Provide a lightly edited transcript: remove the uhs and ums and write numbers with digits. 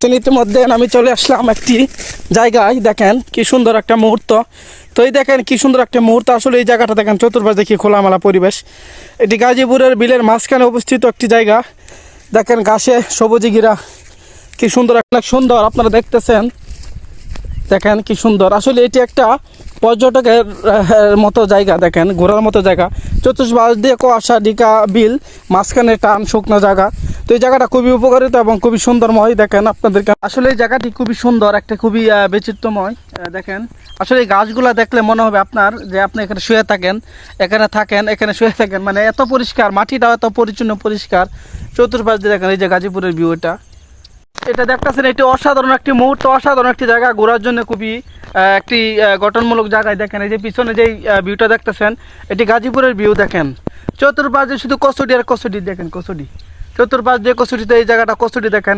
দেখতেছেন ইতিমধ্যে আমি চলে আসলাম একটি জায়গায়। দেখেন কি সুন্দর একটা মুহূর্ত। তো এই দেখেন কি সুন্দর একটা মুহূর্ত। আসলে এই জায়গাটা দেখেন চতুর্পাশ দেখি খোলামেলা পরিবেশ। এটি গাজীপুরের বিলের মাঝখানে অবস্থিত একটি জায়গা। দেখেন ঘাসে সবুজে ঘেরা কি সুন্দর, একটা সুন্দর আপনারা দেখতেছেন। দেখেন কি সুন্দর। আসলে এটি একটা পর্যটকের মতো জায়গা। দেখেন ঘোরার মতো জায়গা। চতুর্পাশ দিয়ে কুয়াশা ঢাকা বিল, মাঝখানে টান শুকনো জায়গা। তো এই জায়গাটা খুবই উপকারিত এবং খুবই সুন্দরময়। দেখেন আপনাদেরকে আসলে এই জায়গাটি খুবই সুন্দর, একটা খুবই বৈচিত্র্যময়। দেখেন আসলে এই গাছগুলা দেখলে মনে হবে আপনার যে আপনি এখানে শুয়ে থাকেন, এখানে শুয়ে থাকেন। মানে এত পরিষ্কার, মাটিটাও এত পরিচ্ছন্ন পরিষ্কার। চতুর্পাশ দিয়ে দেখেন এই যে গাজীপুরের ভিউ, এটা দেখতেছেন। এটি অসাধারণ একটি মুহূর্ত, অসাধারণ একটি জায়গা ঘোরার জন্য, খুবই একটি গঠনমূলক জায়গায়। দেখেন এই যে পিছনে যেই ভিউটা দেখতেছেন, এটি গাজীপুরের ভিউ। দেখেন চতুর্পাশ দিয়ে শুধু কসুটি আর কসুটি। দেখেন কসুটি, চতুর্পাশ দিয়ে কসুটিতে এই জায়গাটা কসুটি। দেখেন